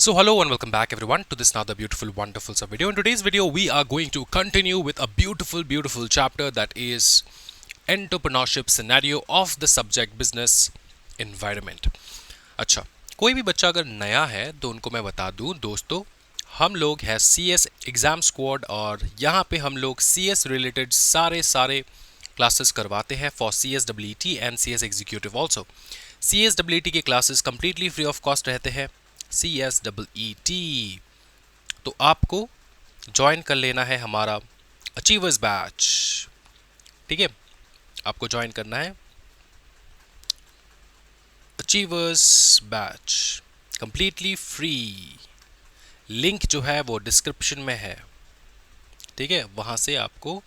So hello and welcome back everyone to this another beautiful wonderful video. In today's video we are going to continue with a beautiful chapter that is entrepreneurship scenario of the subject business environment. अच्छा, कोई भी बच्चा अगर नया है तो उनको मैं बता दूं दोस्तों, हम लोग हैं CS एग्जाम स्क्वाड और यहाँ पे हम लोग CS रिलेटेड सारे क्लासेस करवाते हैं for CSEET and CS executive also. CSEET के classes completely free of cost रहते हैं। CSEET तो आपको ज्वाइन कर लेना है हमारा अचीवर्स बैच, ठीक है। आपको ज्वाइन करना है achievers batch completely free. Link जो है वो डिस्क्रिप्शन में है, ठीक है, वहाँ से आपको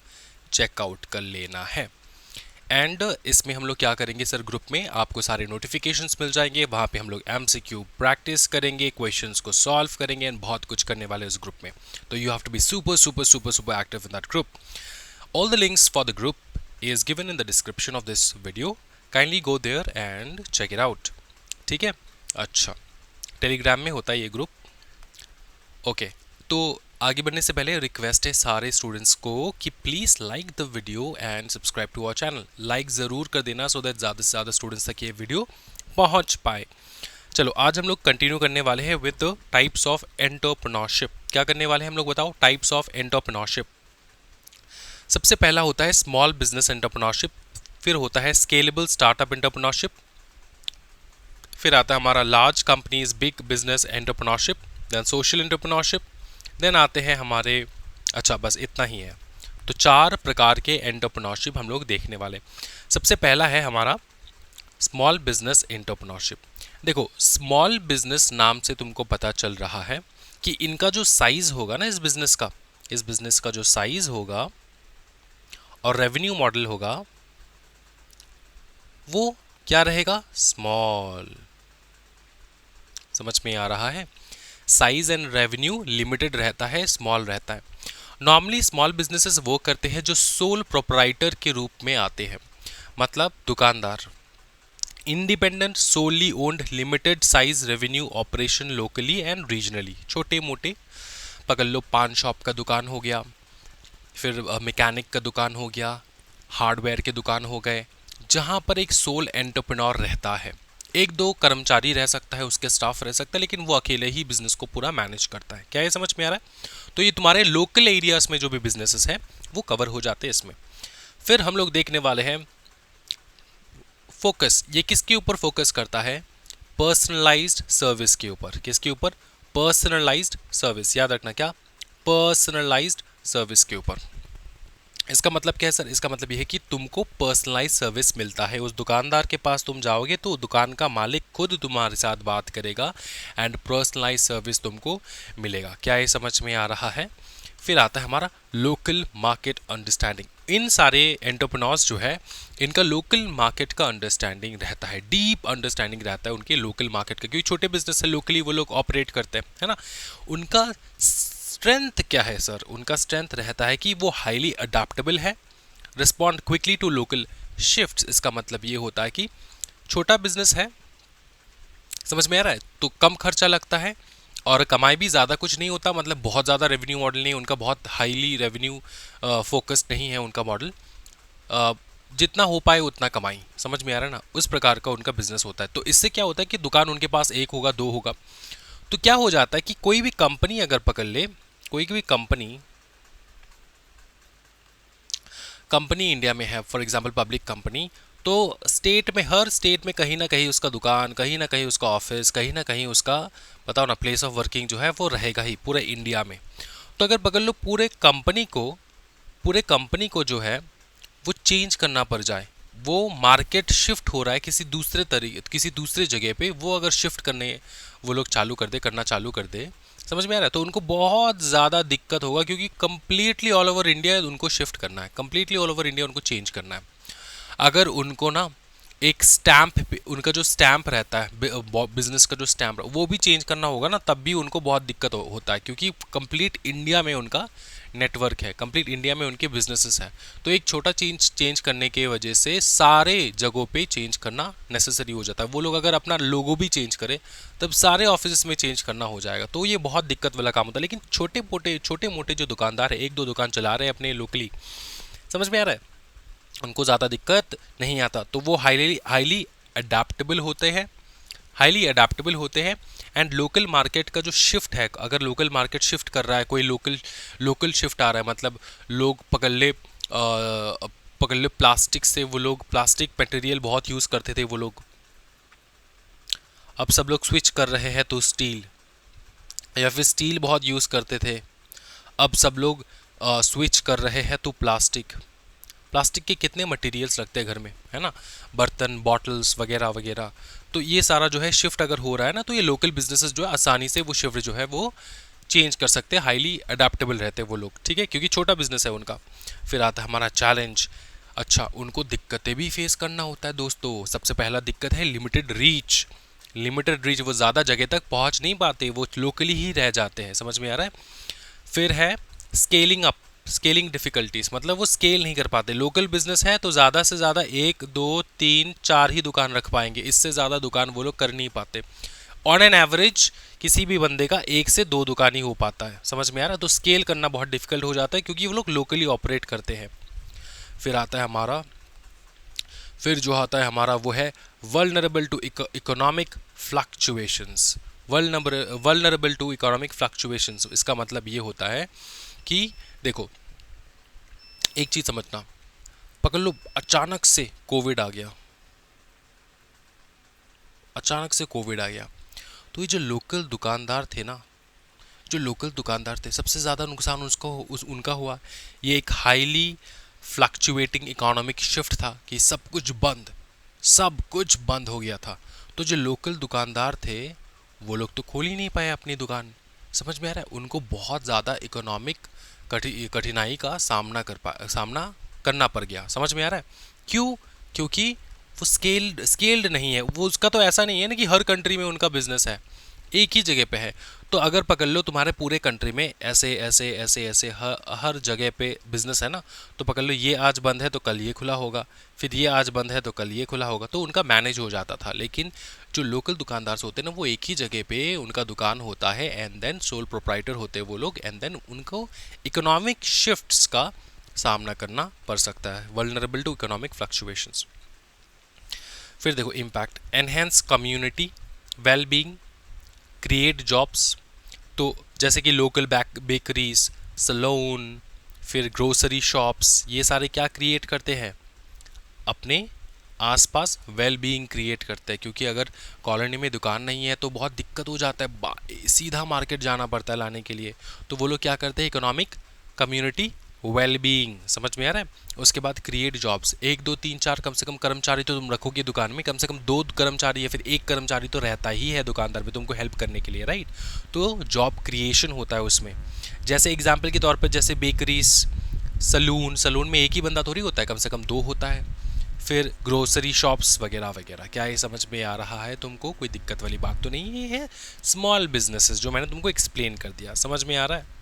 चेकआउट कर लेना है। एंड इसमें हम लोग क्या करेंगे सर, ग्रुप में आपको सारे नोटिफिकेशंस मिल जाएंगे, वहाँ पे हम लोग MCQ प्रैक्टिस करेंगे, क्वेश्चंस को सॉल्व करेंगे एंड बहुत कुछ करने वाले उस ग्रुप में। तो you have to be super active in that group. All the links for the group is given in the description of this video, kindly go there and check it out, ठीक है। अच्छा, Telegram में होता है ये group, okay. तो आगे बढ़ने से पहले रिक्वेस्ट है सारे स्टूडेंट्स को कि please like the video and subscribe to our channel. Like ज़रूर कर देना सो दैट ज़्यादा से ज़्यादा स्टूडेंट्स तक ये वीडियो पहुंच पाए। चलो आज हम लोग कंटिन्यू करने वाले हैं विद टाइप्स ऑफ एंटरप्रेन्योरशिप। क्या करने वाले हैं हम लोग, बताओ, टाइप्स ऑफ एंटरप्रेन्योरशिप। सबसे पहला होता है स्मॉल बिजनेस एंटरप्रेन्योरशिप, फिर होता है स्केलेबल स्टार्टअप एंटरप्रेन्योरशिप, फिर आता है हमारा large companies big business entrepreneurship, then social entrepreneurship, then आते हैं हमारे, अच्छा बस इतना ही है। तो 4 प्रकार के एंटरप्रेन्योरशिप हम लोग देखने वाले। सबसे पहला है हमारा स्मॉल बिजनेस एंटरप्रेन्योरशिप। देखो, स्मॉल बिजनेस नाम से तुमको पता चल रहा है कि इनका जो साइज होगा ना, इस बिजनेस का जो साइज होगा और रेवेन्यू मॉडल होगा वो क्या रहेगा, स्मॉल। समझ में आ रहा है? साइज एंड रेवेन्यू लिमिटेड रहता है, स्मॉल रहता है। नॉर्मली स्मॉल बिजनेसेस वो करते हैं जो सोल प्रोपराइटर के रूप में आते हैं, मतलब दुकानदार, independent solely owned limited size revenue operation locally and regionally. छोटे मोटे पकड़ लो, पान शॉप का दुकान हो गया, फिर मैकेनिक का दुकान हो गया, हार्डवेयर के दुकान हो गए, जहाँ पर एक सोल एंटरप्रेन्योर रहता है। एक दो कर्मचारी रह सकता है, उसके स्टाफ रह सकता है, लेकिन वो अकेले ही बिजनेस को पूरा मैनेज करता है। क्या ये समझ में आ रहा है? तो ये तुम्हारे लोकल एरियाज में जो भी बिजनेसेस हैं वो कवर हो जाते हैं इसमें। फिर हम लोग देखने वाले हैं फोकस। ये किसके ऊपर फोकस करता है? पर्सनलाइज्ड सर्विस के ऊपर। किसके ऊपर? Personalised service. याद रखना, क्या? पर्सनलाइज्ड सर्विस के ऊपर। इसका मतलब क्या है सर? इसका मतलब यह है कि तुमको पर्सनलाइज सर्विस मिलता है। उस दुकानदार के पास तुम जाओगे तो दुकान का मालिक खुद तुम्हारे साथ बात करेगा एंड पर्सनलाइज सर्विस तुमको मिलेगा। क्या ये समझ में आ रहा है? फिर आता है हमारा लोकल मार्केट अंडरस्टैंडिंग। इन सारे एंटरप्रेन्योर्स जो है इनका लोकल मार्केट का अंडरस्टैंडिंग रहता है, डीप अंडरस्टैंडिंग रहता है उनके लोकल मार्केट का, क्योंकि छोटे बिजनेस है, लोकली वो लोग ऑपरेट करते हैं, है ना। उनका स्ट्रेंथ क्या है सर? उनका स्ट्रेंथ रहता है कि वो हाईली अडेप्टेबल है, respond quickly to local shifts. इसका मतलब ये होता है कि छोटा बिजनेस है, समझ में आ रहा है, तो कम खर्चा लगता है और कमाई भी ज़्यादा कुछ नहीं होता, मतलब बहुत ज़्यादा रेवेन्यू मॉडल नहीं, उनका बहुत हाईली रेवेन्यू फोकस्ड नहीं है उनका मॉडल। जितना हो पाए उतना कमाई, समझ में आ रहा है ना, उस प्रकार का उनका बिजनेस होता है। तो इससे क्या होता है कि दुकान उनके पास एक होगा, दो होगा, तो क्या हो जाता है कि कोई भी कंपनी अगर पकड़ ले, कोई भी कंपनी इंडिया में है, फॉर एग्जांपल पब्लिक कंपनी, तो स्टेट में, हर स्टेट में कहीं ना कहीं उसका दुकान, कहीं ना कहीं उसका ऑफिस, कहीं ना कहीं उसका, बताओ ना, प्लेस ऑफ वर्किंग जो है वो रहेगा ही पूरे इंडिया में। तो अगर पकड़ लो पूरे कंपनी को जो है वो चेंज करना पड़ जाए, वो मार्केट शिफ्ट हो रहा है किसी दूसरे जगह पे, वो अगर शिफ्ट करने वो लोग करना चालू कर दे, समझ में आ रहा है, तो उनको बहुत ज़्यादा दिक्कत होगा, क्योंकि कंप्लीटली ऑल ओवर इंडिया उनको शिफ्ट करना है, कंप्लीटली ऑल ओवर इंडिया उनको चेंज करना है। अगर उनको ना एक स्टैंप, उनका जो स्टैंप रहता है बिजनेस का, जो स्टैंप वो भी चेंज करना होगा ना, तब भी उनको बहुत दिक्कत होता है, क्योंकि कंप्लीट इंडिया में उनका नेटवर्क है, कंप्लीट इंडिया में उनके बिजनेसेस हैं। तो एक छोटा चेंज करने के वजह से सारे जगहों पे चेंज करना नेसेसरी हो जाता है। वो लोग अगर अपना लोगो भी चेंज करें तब सारे ऑफिस में चेंज करना हो जाएगा। तो ये बहुत दिक्कत वाला काम होता है। लेकिन छोटे मोटे जो दुकानदार है, एक दो दुकान चला रहे हैं अपने लोकली, समझ में आ रहा है, उनको ज़्यादा दिक्कत नहीं आता। तो वो हाईली अडेप्टेबल होते हैं एंड लोकल मार्केट का जो शिफ्ट है, अगर लोकल मार्केट शिफ्ट कर रहा है, कोई लोकल शिफ्ट आ रहा है, मतलब लोग पकड़ ले प्लास्टिक से, वो लोग प्लास्टिक मटेरियल बहुत यूज़ करते थे वो लोग, अब सब लोग स्विच कर रहे हैं तो स्टील, या फिर स्टील बहुत यूज़ करते थे, अब सब लोग स्विच कर रहे हैं तो प्लास्टिक। प्लास्टिक के कितने मटेरियल्स लगते हैं घर में, है ना, बर्तन, बॉटल्स वगैरह वगैरह। तो ये सारा जो है शिफ्ट अगर हो रहा है ना, तो ये लोकल बिजनेसेस जो है आसानी से वो शिफ्ट जो है वो चेंज कर सकते हैं, हाईली अडेप्टेबल रहते हैं वो लोग, ठीक है, क्योंकि छोटा बिजनेस है उनका। फिर आता है हमारा चैलेंज। अच्छा, उनको दिक्कतें भी फेस करना होता है दोस्तों। सबसे पहला दिक्कत है लिमिटेड रीच। वो ज़्यादा जगह तक पहुंच नहीं पाते, वो लोकली ही रह जाते हैं, समझ में आ रहा है। फिर है स्केलिंग डिफिकल्टीज, मतलब वो स्केल नहीं कर पाते। लोकल बिजनेस है तो ज़्यादा से ज़्यादा 1 2 3 4 ही दुकान रख पाएंगे, इससे ज़्यादा दुकान वो लोग कर नहीं पाते। ऑन एन एवरेज किसी भी बंदे का 1 से 2 दुकान ही हो पाता है, समझ में आ रहा है। तो स्केल करना बहुत डिफिकल्ट हो जाता है क्योंकि वो लोग लोकली ऑपरेट करते हैं। फिर आता है हमारा वो है vulnerable to economic fluctuations. Vulnerable to economic fluctuations, इसका मतलब ये होता है कि देखो, एक चीज समझना, पकड़ लो अचानक से कोविड आ गया, तो ये जो लोकल दुकानदार थे, सबसे ज़्यादा नुकसान उनका हुआ। ये एक हाईली फ्लक्चुएटिंग इकोनॉमिक शिफ्ट था कि सब कुछ बंद हो गया था। तो जो लोकल दुकानदार थे वो लोग तो खोल ही नहीं पाए अपनी दुकान, समझ में आ रहा है। उनको बहुत ज़्यादा इकोनॉमिक कठिनाई का सामना करना पड़ गया, समझ में आ रहा है। क्यों? क्योंकि वो स्केल्ड नहीं है। वो उसका तो ऐसा नहीं है ना कि हर कंट्री में उनका बिजनेस है, एक ही जगह पे है। तो अगर पकड़ लो तुम्हारे पूरे कंट्री में ऐसे हर जगह पे बिजनेस है ना, तो पकड़ लो ये आज बंद है तो कल ये खुला होगा, फिर ये आज बंद है तो कल ये खुला होगा, तो उनका मैनेज हो जाता था। लेकिन जो लोकल दुकानदार होते हैं ना, वो एक ही जगह पे उनका दुकान होता है एंड देन सोल प्रोप्राइटर होते हैं वो लोग, एंड देन उनको इकोनॉमिक शिफ्ट्स का सामना करना पड़ सकता है, वल्नरेबल टू इकोनॉमिक फ्लक्चुएशंस। फिर देखो impact, enhance community wellbeing, create jobs. तो जैसे कि लोकल बेकरीज, सलोन, फिर ग्रोसरी शॉप्स, ये सारे क्या क्रिएट करते हैं, अपने आसपास वेलबींग क्रिएट करते हैं। क्योंकि अगर कॉलोनी में दुकान नहीं है तो बहुत दिक्कत हो जाता है, सीधा मार्केट जाना पड़ता है लाने के लिए। तो वो लोग क्या करते हैं, इकोनॉमिक कम्युनिटी वेलबींग, समझ में आ रहा है। उसके बाद क्रिएट जॉब्स, 1 2 3 4 कम से कम कर्मचारी तो तुम रखोगे दुकान में, कम से कम 2 कर्मचारी या फिर 1 कर्मचारी तो रहता ही है दुकानदार पे तुमको हेल्प करने के लिए, राइट। तो जॉब क्रिएशन होता है उसमें। जैसे एग्जाम्पल के तौर पर, जैसे बेकरीज, सलून में एक ही बंदा थोड़ी होता है, कम से कम 2 होता है। फिर ग्रोसरी शॉप्स वगैरह वगैरह। क्या ये समझ में आ रहा है तुमको? कोई दिक्कत वाली बात तो नहीं है। ये है स्मॉल बिजनेसेस जो मैंने तुमको एक्सप्लेन कर दिया, समझ में आ रहा है।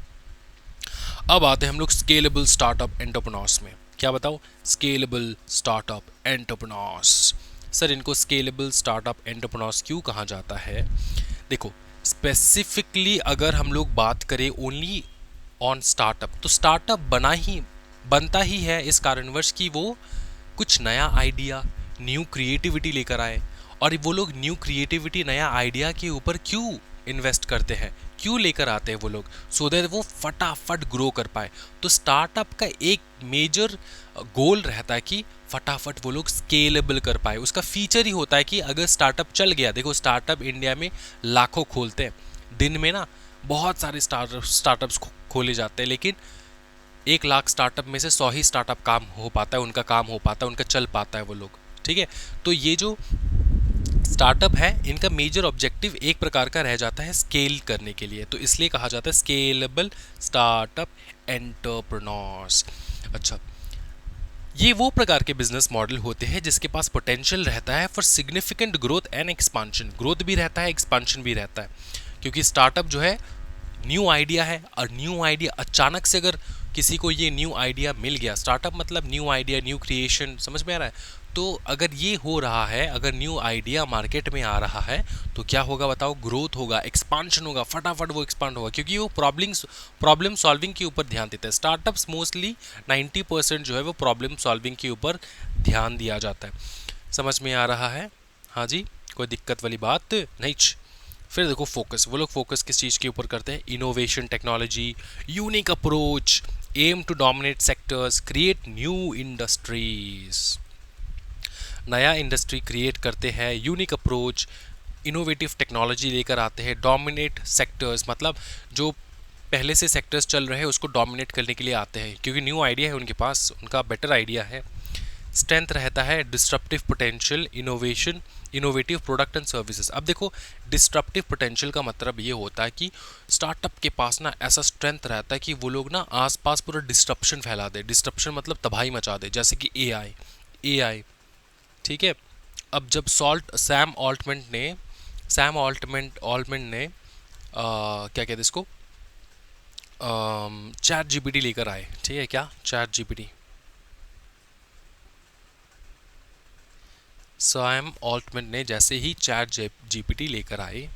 अब आते हैं हम लोग स्केलेबल स्टार्टअप एंटरप्रेन्योर्स में। क्या बताओ? Scalable startup entrepreneurs. सर इनको स्केलेबल स्टार्टअप एंटरप्रेन्योर्स क्यों कहा जाता है? देखो, स्पेसिफिकली अगर हम लोग बात करें ओनली ऑन स्टार्टअप, तो स्टार्टअप बनता ही है इस कारणवश कि वो कुछ नया आइडिया, न्यू क्रिएटिविटी लेकर आए। और वो लोग न्यू क्रिएटिविटी, नया आइडिया के ऊपर क्यों इन्वेस्ट करते हैं, क्यों लेकर आते हैं वो लोग? सो दैट वो फटाफट ग्रो कर पाए। तो स्टार्टअप का एक मेजर गोल रहता है कि फटाफट वो लोग स्केलेबल कर पाए। उसका फीचर ही होता है कि अगर स्टार्टअप चल गया, देखो स्टार्टअप इंडिया में लाखों खोलते हैं दिन में ना, बहुत सारे स्टार्टअप्स खोले जाते हैं, लेकिन 1 लाख स्टार्टअप में से 100 ही स्टार्टअप काम हो पाता है, उनका चल पाता है वो लोग, ठीक है। तो ये जो स्टार्टअप है, इनका मेजर ऑब्जेक्टिव एक प्रकार का रह जाता है स्केल करने के लिए, तो इसलिए कहा जाता है स्केलेबल स्टार्टअप एंटरप्रेन्योर्स। अच्छा, ये वो प्रकार के बिजनेस मॉडल होते हैं जिसके पास पोटेंशियल रहता है for significant growth and expansion. Growth भी रहता है, एक्सपांशन भी रहता है, क्योंकि स्टार्टअप जो है न्यू आइडिया है, और न्यू आइडिया अचानक से अगर किसी को ये न्यू आइडिया मिल गया, स्टार्टअप मतलब न्यू आइडिया, न्यू क्रिएशन, समझ में आ रहा है। तो अगर ये हो रहा है, अगर न्यू आइडिया मार्केट में आ रहा है तो क्या होगा बताओ, ग्रोथ होगा, एक्सपांशन होगा, फटाफट वो एक्सपांड होगा, क्योंकि वो प्रॉब्लम सॉल्विंग के ऊपर ध्यान देते हैं। स्टार्टअप्स मोस्टली 90% जो है वो प्रॉब्लम सॉल्विंग के ऊपर ध्यान दिया जाता है। समझ में आ रहा है? हाँ जी, कोई दिक्कत वाली बात नहीं। फिर देखो फोकस, वो लोग फोकस किस चीज़ के ऊपर करते हैं, innovation, technology, unique approach, aim to dominate sectors, create new industries, नया इंडस्ट्री क्रिएट करते हैं, यूनिक अप्रोच, इनोवेटिव टेक्नोलॉजी लेकर आते हैं, डोमिनेट सेक्टर्स मतलब जो पहले से सेक्टर्स चल रहे हैं उसको डोमिनेट करने के लिए आते हैं, क्योंकि न्यू आइडिया है उनके पास, उनका बेटर आइडिया है। स्ट्रेंथ रहता है disruptive potential, innovation, innovative product and services. अब देखो डिस्ट्रप्टिव पोटेंशियल का मतलब ये होता है कि स्टार्टअप के पास ना ऐसा स्ट्रेंथ रहता है कि वो लोग ना आसपास पूरा डिस्ट्रप्शन फैला दे, डिस्ट्रप्शन मतलब तबाही मचा दे, जैसे कि एआई, ठीक है। अब जब सैम ऑल्टमेंट ने क्या कहते हैं इसको, चैट जीपीटी लेकर आए, ठीक है, क्या चैट जीपीटी, सैम ऑल्टमेंट ने जैसे ही चैट जीपीटी लेकर आए,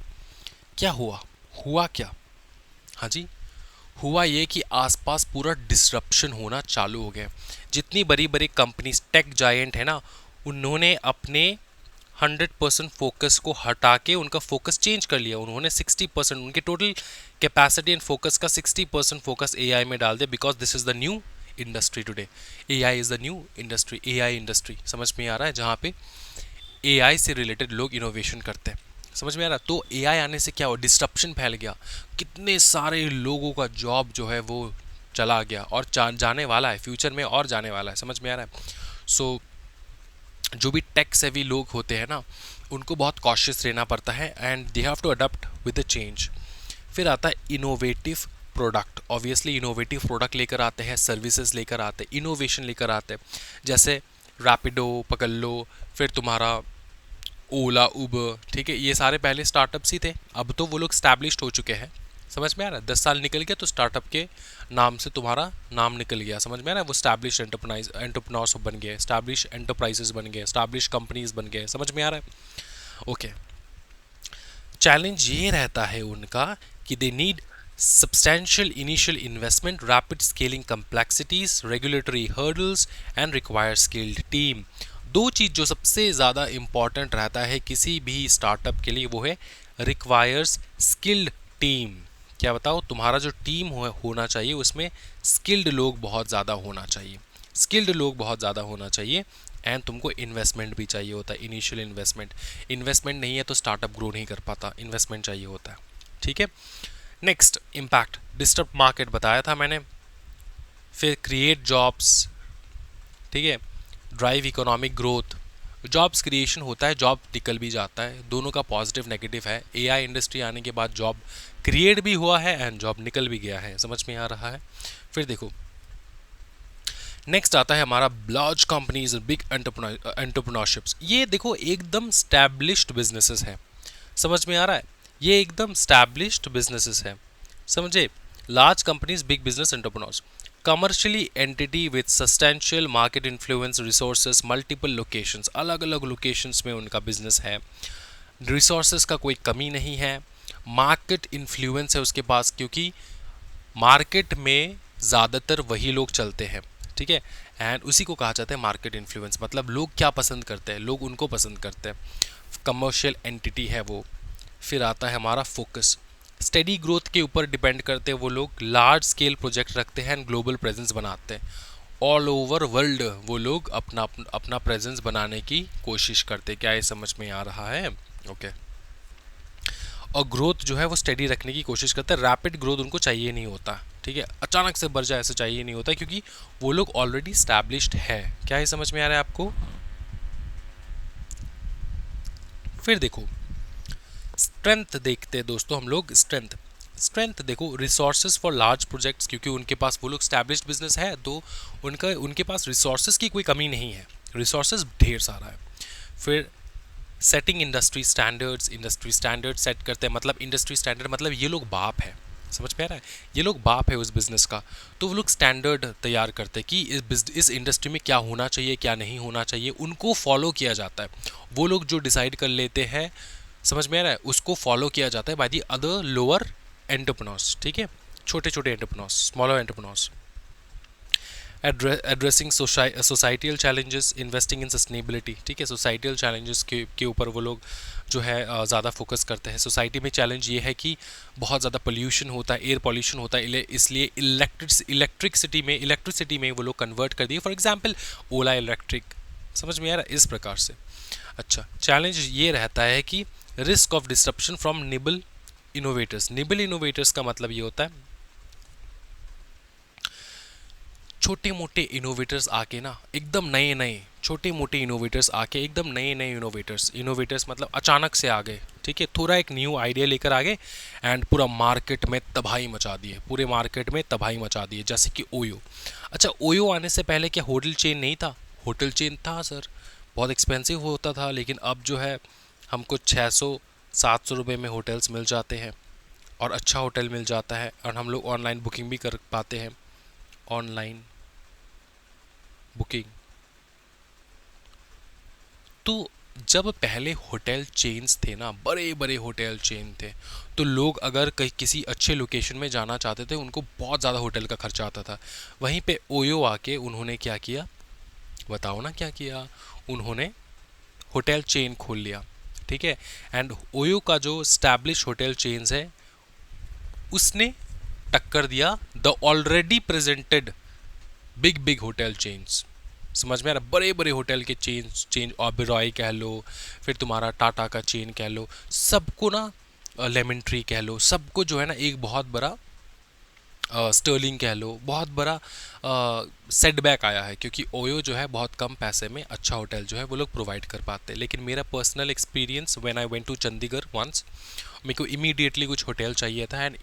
क्या हुआ क्या, हाँ जी, हुआ ये कि आसपास पूरा डिसरप्शन होना चालू हो गया। जितनी बड़ी बड़ी कंपनीज, टेक जायंट है ना, उन्होंने अपने 100% फोकस को हटा के उनका फोकस चेंज कर लिया। उन्होंने 60%, उनके टोटल कैपेसिटी एंड फोकस का 60% फोकस एआई में डाल दिया, because this is the new industry today. AI is the new industry, AI industry, समझ में आ रहा है, जहाँ पे एआई से रिलेटेड लोग इनोवेशन करते हैं, समझ में आ रहा है। तो एआई आने से क्या हुआ, डिस्ट्रप्शन फैल गया, कितने सारे लोगों का जॉब जो है वो चला गया, और जाने वाला है, फ्यूचर में और जाने वाला है, समझ में आ रहा है। सो जो भी टेक सेवी लोग होते हैं ना, उनको बहुत कॉशियस रहना पड़ता है, and they have to adapt with the change. फिर आता है innovative product, obviously innovative product लेकर आते हैं, सर्विसेज लेकर आते हैं, इनोवेशन लेकर आते हैं, जैसे रैपिडो पकड़ लो, फिर तुम्हारा ओला, उबर, ठीक है, ये सारे पहले स्टार्टअप्स ही थे, अब तो वो लोग स्टैब्लिश्ड हो चुके हैं, समझ में आ रहा है। 10 साल निकल गया तो स्टार्टअप के नाम से तुम्हारा नाम निकल गया, समझ में आ रहा है। वो स्टैब्लिश एंटरप्रेन्योर्स बन गए, स्टैब्लिश एंटरप्राइजेस बन गए, स्टैब्लिश कंपनीज बन गए, समझ में आ रहा है। ओके, चैलेंज ये रहता है उनका कि they need substantial initial investment, rapid scaling complexities, regulatory hurdles and require skilled team। दो चीज़ जो सबसे ज़्यादा इम्पॉर्टेंट रहता है किसी भी स्टार्टअप के लिए, वो है रिक्वायर्स स्किल्ड टीम। क्या बताओ, तुम्हारा जो टीम होना चाहिए उसमें स्किल्ड लोग बहुत ज़्यादा होना चाहिए, स्किल्ड लोग बहुत ज़्यादा होना चाहिए, एंड तुमको इन्वेस्टमेंट भी चाहिए होता है, इनिशियल इन्वेस्टमेंट नहीं है तो स्टार्टअप ग्रो नहीं कर पाता, इन्वेस्टमेंट चाहिए होता है, ठीक है। नेक्स्ट, इम्पैक्ट, डिस्टर्ब मार्केट बताया था मैंने, फिर क्रिएट जॉब्स, ठीक है, drive economic growth, jobs creation होता है, जॉब निकल भी जाता है, दोनों का पॉजिटिव नेगेटिव है। एआई इंडस्ट्री आने के बाद जॉब क्रिएट भी हुआ है एंड जॉब निकल भी गया है, समझ में आ रहा है। फिर देखो नेक्स्ट आता है हमारा लार्ज कंपनीज, बिग एंटरप्रेन्योरशिप्स। ये देखो एकदम स्टैब्लिश्ड बिजनेसेस है, समझ में आ रहा है, ये एकदम स्टैब्लिश्ड बिजनेसेस है, समझे। Large companies, big business entrepreneurs, commercially entity with substantial market influence, resources, multiple locations, अलग अलग लोकेशंस में उनका बिजनेस है, रिसोर्सेज का कोई कमी नहीं है, मार्केट इन्फ्लुएंस है उसके पास, क्योंकि मार्केट में ज़्यादातर वही लोग चलते हैं, ठीक है, एंड उसी को कहा जाता है मार्केट इन्फ्लुएंस, मतलब लोग क्या पसंद करते हैं, लोग उनको पसंद करते हैं, कमर्शियल एंटिटी है वो। फिर आता है हमारा फोकस, स्टेडी ग्रोथ के ऊपर डिपेंड करते हैं वो लोग, लार्ज स्केल प्रोजेक्ट रखते हैं एंड ग्लोबल प्रेजेंस बनाते हैं, ऑल ओवर वर्ल्ड वो लोग अपना अपना प्रेजेंस बनाने की कोशिश करते हैं। क्या ये समझ में आ रहा है? ओके। और ग्रोथ जो है वो स्टेडी रखने की कोशिश करते हैं, रैपिड ग्रोथ उनको चाहिए नहीं होता, ठीक है, अचानक से बढ़ जाए ऐसा चाहिए नहीं होता, क्योंकि वो लोग ऑलरेडी स्टैब्लिश्ड है। क्या ये समझ में आ रहा है आपको? फिर देखो स्ट्रेंथ देखते हैं दोस्तों हम लोग, स्ट्रेंथ देखो, रिसोर्सेज फॉर लार्ज प्रोजेक्ट्स, क्योंकि उनके पास वो लोग स्टैब्लिश्ड बिजनेस है तो उनके पास रिसोर्सेज की कोई कमी नहीं है, रिसोर्सेज ढेर सारा है। फिर सेटिंग इंडस्ट्री स्टैंडर्ड्स सेट करते हैं, मतलब इंडस्ट्री स्टैंडर्ड मतलब ये लोग बाप है, समझ में आ रहा है? ये लोग बाप है उस बिज़नेस का, तो वो लोग स्टैंडर्ड तैयार करते हैं कि इस इंडस्ट्री में क्या होना चाहिए क्या नहीं होना चाहिए, उनको फॉलो किया जाता है। वो लोग जो डिसाइड कर लेते हैं, समझ में आ रहा है, उसको फॉलो किया जाता है by the other lower entrepreneurs, ठीक है, छोटे छोटे entrepreneurs, smaller entrepreneurs. Addressing societal challenges, investing in sustainability, ठीक है, सोसाइटियल चैलेंजेस के ऊपर वो लोग जो है ज़्यादा फोकस करते हैं। सोसाइटी में चैलेंज ये है कि बहुत ज़्यादा पोल्यूशन होता है, एयर पोल्यूशन होता है, इसलिए इलेक्ट्रिसिटी में वो लोग कन्वर्ट कर दिए, फॉर एग्जांपल ओला इलेक्ट्रिक, समझ में आ रहा है, इस प्रकार से। अच्छा, चैलेंज ये रहता है कि risk of disruption from nibble innovators. Nibble innovators का मतलब ये होता है छोटे मोटे इनोवेटर्स आके ना, एकदम नए नए छोटे मोटे इनोवेटर्स आके एकदम नए नए इनोवेटर्स मतलब अचानक से आ गए, ठीक है, थोड़ा एक न्यू आइडिया लेकर आ गए एंड पूरा मार्केट में तबाही मचा दिए, पूरे मार्केट में तबाही मचा दिए, जैसे कि ओयो। अच्छा, ओयो आने से पहले क्या होटल चेन नहीं था? होटल चेन था सर, बहुत एक्सपेंसिव होता था, लेकिन अब जो है हमको 600-700 रुपये में होटल्स मिल जाते हैं, और अच्छा होटल मिल जाता है, और हम लोग ऑनलाइन बुकिंग भी कर पाते हैं। Online booking. तो जब पहले होटल चेन्स थे ना, बड़े बड़े होटल चेन थे, तो लोग अगर कहीं किसी अच्छे लोकेशन में जाना चाहते थे, उनको बहुत ज़्यादा होटल का खर्चा आता था। वहीं पे ओयो आके उन्होंने क्या किया, बताओ ना क्या किया? उन्होंने होटल चेन खोल लिया, ठीक है, एंड ओयो का जो स्टैब्लिश होटल चेन्स है, उसने टक्कर दिया the already presented big big hotel chains. समझ में आ रहा? बड़े बड़े होटल के चेन ओबेरॉय कह लो, फिर तुम्हारा टाटा का चेन कह लो, सबको ना, लेमन ट्री कह लो, सबको जो है ना एक बहुत बड़ा स्टर्लिंग कह लो, बहुत बड़ा सेटबैक आया है, क्योंकि ओयो जो है बहुत कम पैसे में अच्छा होटल जो है वो लोग प्रोवाइड कर पाते हैं। लेकिन मेरा personal experience, when I went to Chandigarh once, मेरे को इमीडिएटली कुछ होटल चाहिए था, एंड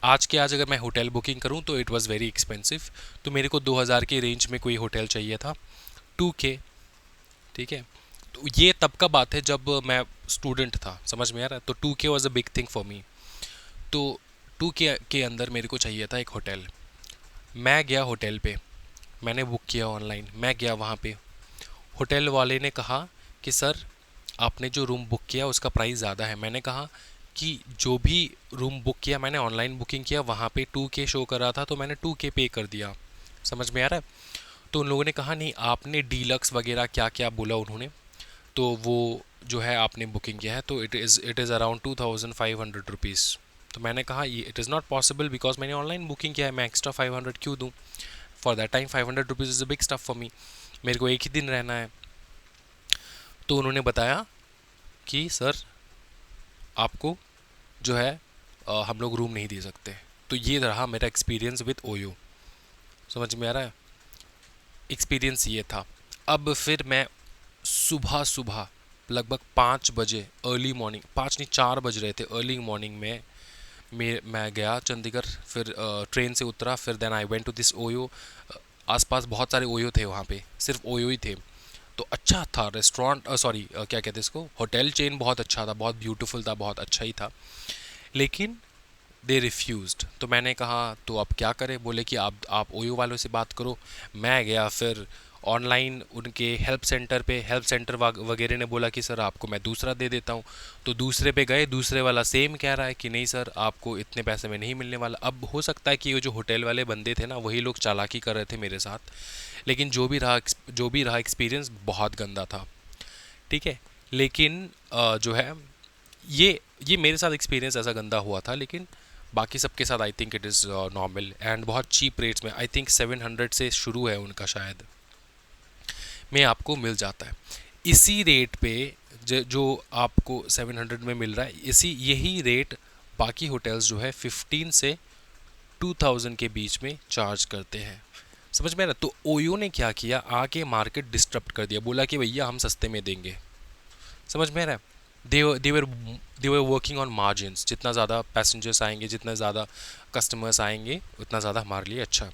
आज के आज अगर मैं होटल बुकिंग करूं तो इट वाज़ वेरी एक्सपेंसिव। तो मेरे को 2000 के रेंज में कोई होटल चाहिए था, 2K, ठीक है। तो ये तब का बात है जब मैं स्टूडेंट था, समझ में आ रहा है? तो 2K was a big thing for me. तो 2K के अंदर मेरे को चाहिए था एक होटल। मैं गया होटल पे, मैंने बुक किया ऑनलाइन, मैं गया वहाँ पे, होटल वाले ने कहा कि सर आपने जो रूम बुक किया उसका प्राइस ज़्यादा है। मैंने कहा कि जो भी रूम बुक किया मैंने ऑनलाइन बुकिंग किया, वहाँ पे 2K शो कर रहा था, तो मैंने 2K पे कर दिया। समझ में आ रहा है? तो उन लोगों ने कहा नहीं, आपने डीलक्स वगैरह क्या क्या बोला उन्होंने, तो वो जो है आपने बुकिंग किया है, तो इट इज़ अराउंड 2500 रुपीज़। तो मैंने कहा ये it is not possible, because मैंने ऑनलाइन बुकिंग किया है, मैं एक्स्ट्रा 500 क्यों दूँ? For that time 500 rupees is a big stuff for me, मेरे को एक ही दिन रहना है। तो उन्होंने बताया कि सर आपको जो है हम लोग रूम नहीं दे सकते। तो ये रहा मेरा एक्सपीरियंस विद ओयो। समझ में आ रहा है? एक्सपीरियंस ये था। अब फिर मैं सुबह सुबह लगभग 5 बजे, अर्ली मॉर्निंग, 5 नहीं 4 बज रहे थे, अर्ली मॉर्निंग में मैं गया चंडीगढ़, फिर ट्रेन से उतरा, फिर then I went to this OYO. आसपास बहुत सारे ओयो थे, वहाँ पे सिर्फ ओयो ही थे। तो अच्छा था रेस्टोरेंट, सॉरी क्या कहते हैं इसको, होटल चेन बहुत अच्छा था, बहुत ब्यूटीफुल था, बहुत अच्छा ही था, लेकिन दे रिफ्यूज़ड। तो मैंने कहा तो अब क्या करें? बोले कि आप ओयो वालों से बात करो। मैं गया फिर ऑनलाइन उनके हेल्प सेंटर पे, हेल्प सेंटर वगैरह ने बोला कि सर आपको मैं दूसरा दे देता हूँ। तो दूसरे पे गए, दूसरे वाला सेम कह रहा है कि नहीं सर आपको इतने पैसे में नहीं मिलने वाला। अब हो सकता है कि ये जो होटल वाले बंदे थे ना, वही लोग चालाकी कर रहे थे मेरे साथ, लेकिन जो भी रहा एक्सपीरियंस बहुत गंदा था, ठीक है। लेकिन जो है ये मेरे साथ एक्सपीरियंस ऐसा गंदा हुआ था, लेकिन बाकी सबके साथ I think it is normal and बहुत चीप रेट्स में, आई थिंक 700 से शुरू है उनका, शायद में आपको मिल जाता है इसी रेट पे। जो आपको 700 में मिल रहा है, यही रेट बाकी होटल्स जो है 15 से 2000 के बीच में चार्ज करते हैं। समझ में आ रहा? तो ओयो ने क्या किया, आके मार्केट डिस्टर्ब कर दिया, बोला कि भैया हम सस्ते में देंगे। समझ में आ रहा है? दे वर वर्किंग ऑन मार्जिन्स, जितना ज़्यादा पैसेंजर्स आएंगे, जितना ज़्यादा कस्टमर्स आएंगे, उतना ज़्यादा हमारे लिए अच्छा,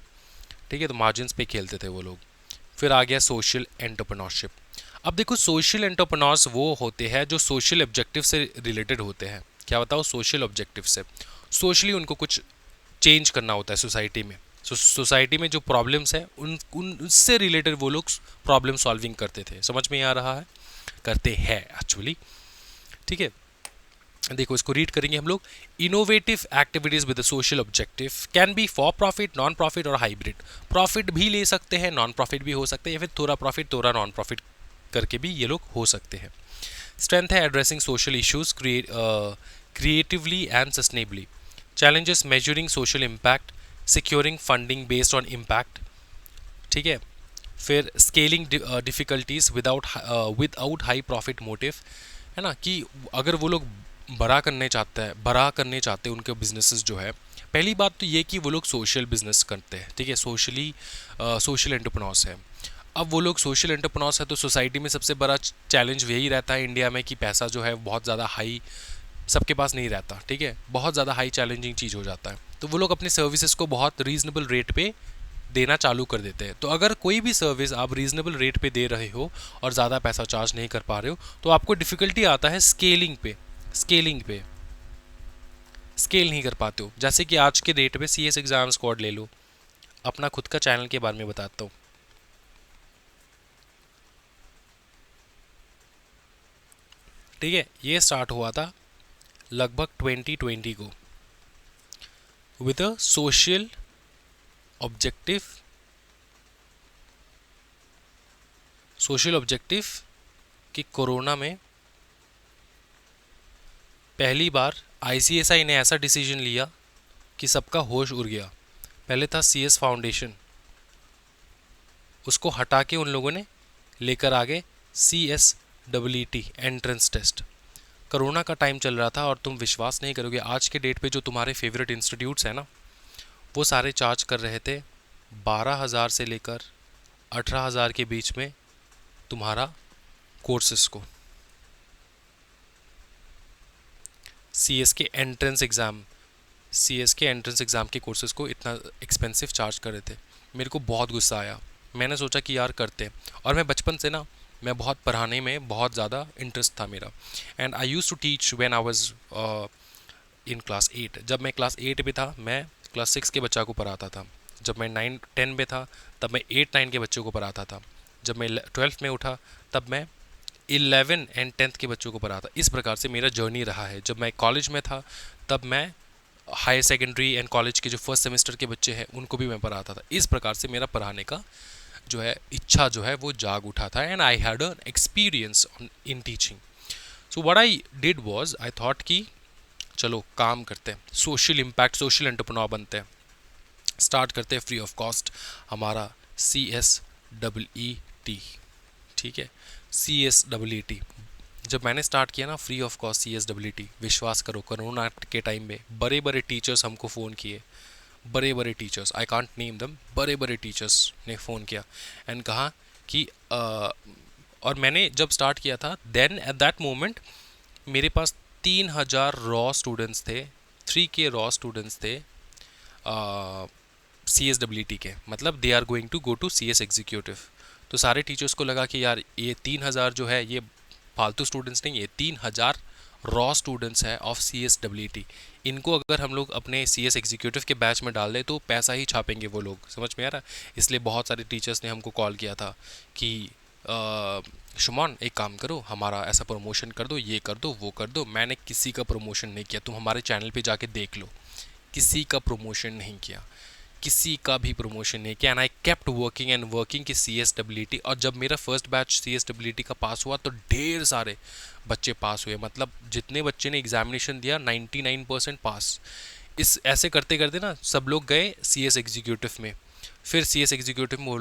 ठीक है। तो मार्जिन्स पे खेलते थे वो लोग। फिर आ गया सोशल एंटरप्रेन्योरशिप। अब देखो, सोशल एंटरप्रेन्योर्स वो होते हैं जो सोशल ऑब्जेक्टिव से रिलेटेड होते हैं। क्या बताओ? सोशल ऑब्जेक्टिव से, सोशली उनको कुछ चेंज करना होता है सोसाइटी में। सोसाइटी में जो प्रॉब्लम्स है उससे रिलेटेड वो लोग प्रॉब्लम सॉल्विंग करते थे। समझ में आ रहा है? करते हैं एक्चुअली। ठीक है, देखो इसको रीड करेंगे हम लोग। Innovative activities with social objective can be for profit, non profit और हाइब्रिड। प्रॉफिट भी ले सकते हैं, नॉन प्रॉफिट भी हो सकते हैं, या फिर थोड़ा प्रॉफिट थोड़ा नॉन प्रॉफिट करके भी ये लोग हो सकते हैं। स्ट्रेंथ है addressing social issues creatively and sustainably. Challenges measuring social impact, securing funding based on impact. ठीक है, फिर scaling difficulties without high profit motive, है ना, कि अगर वो लोग बड़ा करने चाहते हैं उनके बिजनेसेस जो है, पहली बात तो ये कि वो लोग सोशल बिजनेस करते हैं। ठीक है, सोशल एंटरप्रेन्योर्स है। अब वो लोग सोशल एंटरप्रेन्योर्स है तो सोसाइटी में सबसे बड़ा चैलेंज यही रहता है इंडिया में कि पैसा जो है बहुत ज़्यादा हाई सबके पास नहीं रहता। ठीक है, बहुत ज़्यादा हाई चैलेंजिंग चीज़ हो जाता है, तो वो लोग अपने सर्विसेज को बहुत रीजनेबल रेट पे देना चालू कर देते हैं। तो अगर कोई भी सर्विस आप रीजनेबल रेट पे दे रहे हो और ज़्यादा पैसा चार्ज नहीं कर पा रहे हो, तो आपको डिफ़िकल्टी आता है स्केल नहीं कर पाते हो। जैसे कि आज के डेट पे CS एग्ज़ाम स्क्वाड ले लो, अपना खुद का चैनल के बारे में बताता हूँ। ठीक है, ये स्टार्ट हुआ था लगभग 2020 को विद अ सोशल ऑब्जेक्टिव कि कोरोना में पहली बार ICSI ने ऐसा डिसीजन लिया कि सबका होश उड़ गया। पहले था CS फाउंडेशन, उसको हटा के उन लोगों ने लेकर आ गए CSEET एंट्रेंस टेस्ट। कोरोना का टाइम चल रहा था और तुम विश्वास नहीं करोगे, आज के डेट पे जो तुम्हारे फेवरेट इंस्टीट्यूट्स हैं ना, वो सारे चार्ज कर रहे थे 12,000 से लेकर 18,000 के बीच में तुम्हारा कोर्सेस को। CS के एंट्रेंस एग्ज़ाम के कोर्सेज़ को इतना एक्सपेंसिव चार्ज कर रहे थे। मेरे को बहुत गुस्सा आया, मैंने सोचा कि यार करते हैं। और मैं बचपन से ना, मैं बहुत पढ़ाने में बहुत ज़्यादा इंटरेस्ट था मेरा, and I use to teach when I was in class 8। जब मैं क्लास 8 में था, मैं क्लास 6 के बच्चा को पढ़ाता था। जब मैं 9-10 में था, तब मैं 8-9 के बच्चों को पढ़ाता था। जब मैं 12th में उठा, तब मैं 11 एंड 10th के बच्चों को पढ़ाता। इस प्रकार से मेरा जर्नी रहा है। जब मैं कॉलेज में था, तब मैं हाई सेकेंडरी एंड कॉलेज के जो फर्स्ट सेमेस्टर के बच्चे हैं उनको भी मैं पढ़ाता था। इस प्रकार से मेरा पढ़ाने का जो है इच्छा जो है वो जाग उठा था, and I had an experience in teaching. So what I did was, I thought कि चलो काम करते हैं, सोशल इम्पैक्ट, सोशल एंटरप्रेन्योर बनते हैं, स्टार्ट करते हैं फ्री ऑफ कॉस्ट हमारा CSEET। ठीक है, CSEET जब मैंने स्टार्ट किया ना, फ्री ऑफ कॉस्ट CSEET, विश्वास करो कोरोना के टाइम में बड़े बड़े टीचर्स हमको फ़ोन किए, बड़े बड़े टीचर्स, आई कांट नेम दम, बड़े बड़े टीचर्स ने फ़ोन किया एंड कहा कि और मैंने जब स्टार्ट किया था, देन एट दैट मोमेंट मेरे पास 3,000 रॉ स्टूडेंट्स थे, 3K रॉ स्टूडेंट्स थे CSEET के, मतलब they are going to go to CS executive. तो सारे टीचर्स को लगा कि यार ये 3,000 जो है ये फालतू स्टूडेंट्स नहीं, ये 3,000 रॉ स्टूडेंट्स है ऑफ CSEET। इनको अगर हम लोग अपने CS एग्जीक्यूटिव के बैच में डाल दें तो पैसा ही छापेंगे वो लोग। समझ में आ रहा है? इसलिए बहुत सारे टीचर्स ने हमको कॉल किया था कि शुमान एक काम करो, हमारा ऐसा प्रमोशन कर दो, ये कर दो, वो कर दो। मैंने किसी का प्रमोशन नहीं किया, तुम हमारे चैनल पे जाके देख लो, किसी का प्रमोशन नहीं किया, किसी का भी प्रमोशन नहीं किया। एंड आई केप्ट वर्किंग कि CSEET। और जब मेरा फर्स्ट बैच CSEET का पास हुआ तो ढेर सारे बच्चे पास हुए, मतलब जितने बच्चे ने एग्जामिनेशन दिया 99% पास। इस ऐसे करते करते ना सब लोग गए CS एग्जीक्यूटिव में। फिर CS एग्जीक्यूटिव में वो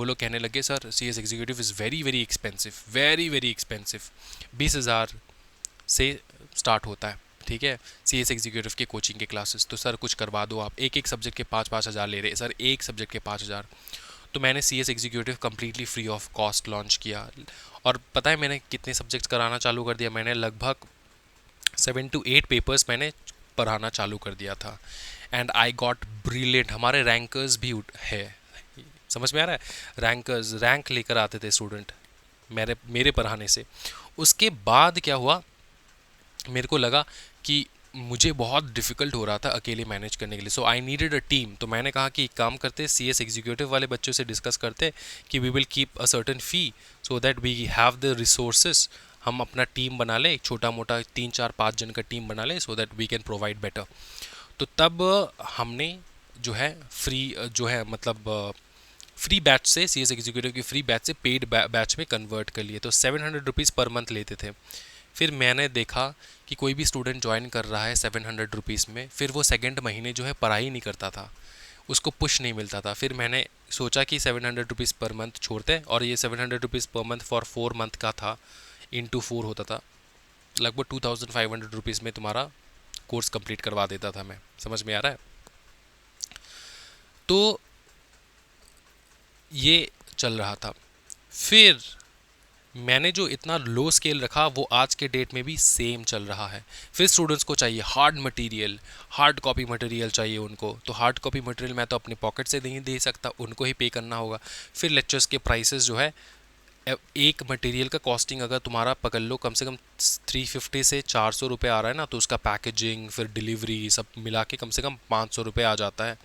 लोग कहने लगे, sir CS executive is very very expensive, 20,000 से स्टार्ट होता है। ठीक है, CS एग्जीक्यूटिव के कोचिंग के क्लासेस, तो सर कुछ करवा दो आप। एक सब्जेक्ट के 5-5 हज़ार ले रहे सर, एक सब्जेक्ट के 5,000। तो मैंने CS executive completely free of cost launch किया। और पता है मैंने कितने सब्जेक्ट्स कराना चालू कर दिया? मैंने लगभग 7 to 8 पेपर्स मैंने पढ़ाना चालू कर दिया था, एंड आई गॉट ब्रिलियंट। हमारे रैंकर्स भी है, समझ में आ रहा है? रैंक लेकर आते थे स्टूडेंट मेरे पढ़ाने से। उसके बाद क्या हुआ, मेरे को लगा कि मुझे बहुत डिफ़िकल्ट हो रहा था अकेले मैनेज करने के लिए, सो आई नीडेड अ टीम। तो मैंने कहा कि एक काम करते, सी एस एग्जीक्यूटिव वाले बच्चों से डिस्कस करते कि we will keep a certain fee so that we have the resources. हम अपना टीम बना लें, छोटा मोटा 3 4 5 जन का टीम बना लें, so that we can provide better. तो तब हमने जो है फ्री जो है मतलब फ्री बैच से, सी एस एग्जीक्यूटिव की फ्री बैच से पेड बैच में कन्वर्ट कर लिए। तो 700 रुपीज़ पर मंथ लेते थे। फिर मैंने देखा कि कोई भी स्टूडेंट ज्वाइन कर रहा है 700 रुपीज़ में, फिर वो सेकेंड महीने जो है पढ़ाई नहीं करता था, उसको पुश नहीं मिलता था। फिर मैंने सोचा कि 700 रुपीज़ पर मंथ छोड़ते हैं, और ये 700 rupees per month for 4 month का था, इंटू 4 होता था, लगभग 2500 रुपीज़ में तुम्हारा कोर्स कंप्लीट करवा देता था मैं। समझ में आ रहा है? तो ये चल रहा था। फिर मैंने जो इतना लो स्केल रखा वो आज के डेट में भी सेम चल रहा है। फिर स्टूडेंट्स को चाहिए hard material, hard copy material चाहिए उनको। तो हार्ड कॉपी मटेरियल मैं तो अपने पॉकेट से नहीं दे सकता, उनको ही पे करना होगा। फिर लेक्चर्स के प्राइसेस जो है, एक मटेरियल का कॉस्टिंग अगर तुम्हारा पकड़ लो कम से कम 350 से 400 रुपये आ रहा है ना, तो उसका पैकेजिंग फिर डिलीवरी सब मिला के कम से कम 500 रुपये आ जाता है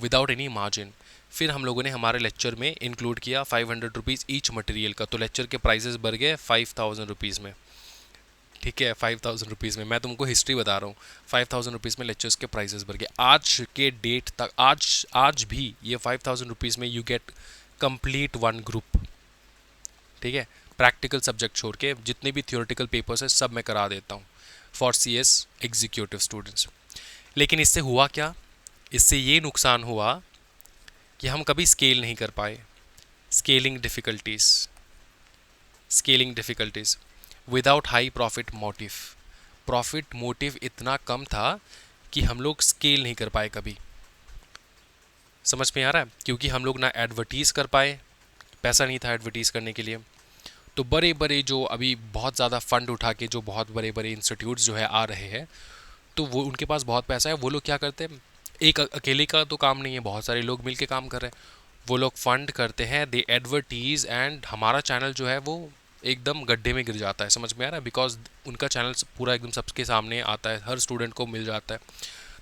विदाउट एनी मार्जिन। फिर हम लोगों ने हमारे लेक्चर में इंक्लूड किया 500 रुपीज़ ईच मटेरियल का, तो लेक्चर के प्राइसेस बढ़ गए 5000 रुपीज़ में। ठीक है, 5000 रुपीज़ में, मैं तुमको हिस्ट्री बता रहा हूँ, 5000 रुपीज़ में लेक्चर्स के प्राइसेस बढ़ गए। आज के डेट तक, आज भी ये 5000 रुपीज़ में you get complete one group. ठीक है, प्रैक्टिकल सब्जेक्ट छोड़ के जितने भी थियोरेटिकल पेपर्स हैं सब मैं करा देता हूँ for C S executive students. लेकिन इससे हुआ क्या? इससे ये नुकसान हुआ कि हम कभी स्केल नहीं कर पाए। Scaling difficulties, scaling difficulties without high profit motive इतना कम था कि हम लोग स्केल नहीं कर पाए कभी। समझ में आ रहा है? क्योंकि हम लोग ना एडवर्टीज़ कर पाए, पैसा नहीं था एडवर्टीज़ करने के लिए। तो बड़े बड़े जो अभी बहुत ज़्यादा फंड उठा के जो बहुत बड़े बड़े इंस्टीट्यूट्स जो है आ रहे हैं, तो वो उनके पास बहुत पैसा है। वो लोग क्या करते हैं, एक अकेले का तो काम नहीं है, बहुत सारे लोग मिलके काम कर रहे हैं। वो लोग फंड करते हैं, दे एडवर्टीज़, एंड हमारा चैनल जो है वो एकदम गड्ढे में गिर जाता है। समझ में आ रहा है? बिकॉज उनका चैनल पूरा एकदम सबके सामने आता है, हर स्टूडेंट को मिल जाता है।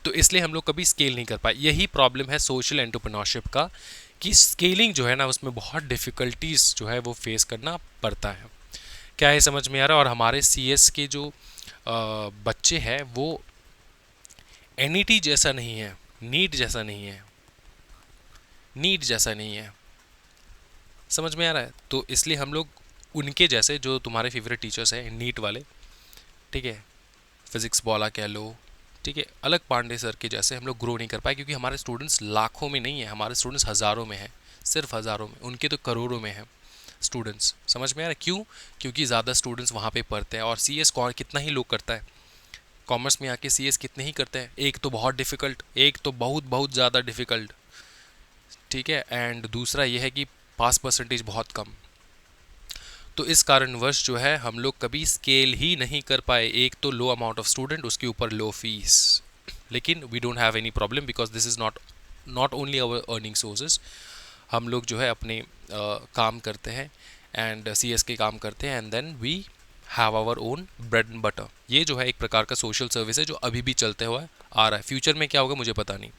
तो इसलिए हम लोग कभी स्केल नहीं कर पाए। यही प्रॉब्लम है सोशल एंटरप्रेन्योरशिप का, कि स्केलिंग जो है ना उसमें बहुत डिफ़िकल्टीज़ जो है वो फेस करना पड़ता है। क्या है, समझ में आ रहा है? और हमारे सीएस के जो बच्चे हैं वो एनईटी जैसा नहीं है, नीट जैसा नहीं है, नीट जैसा नहीं है। समझ में आ रहा है? तो इसलिए हम लोग उनके जैसे, जो तुम्हारे फेवरेट टीचर्स हैं नीट वाले, ठीक है, फिज़िक्स वाला कह लो, ठीक है, अलग पांडे सर के जैसे हम लोग ग्रो नहीं कर पाए, क्योंकि हमारे स्टूडेंट्स लाखों में नहीं है, हमारे स्टूडेंट्स हज़ारों में हैं, सिर्फ हज़ारों में, उनके तो करोड़ों में हैं स्टूडेंट्स। समझ में आ रहा है? क्यों? क्योंकि ज़्यादा स्टूडेंट्स वहाँ पे पढ़ते हैं। और सी एस कितना ही लोग करता है, कॉमर्स में आके सी एस कितने ही करते हैं। एक तो बहुत डिफ़िकल्ट, एक तो बहुत बहुत ज़्यादा डिफ़िकल्ट, ठीक है, एंड दूसरा ये है कि पास परसेंटेज बहुत कम। तो इस कारणवश जो है हम लोग कभी स्केल ही नहीं कर पाए। एक तो लो अमाउंट ऑफ स्टूडेंट, उसके ऊपर लो फीस। लेकिन we don't have any problem, because this is not only our earning sources. हम लोग जो है अपने काम करते हैं एंड सी एस के काम करते हैं, and then we have our own bread and butter. ये जो है एक प्रकार का सोशल सर्विस है जो अभी भी चलते हुआ आ रहा है। फ्यूचर में क्या होगा मुझे पता नहीं।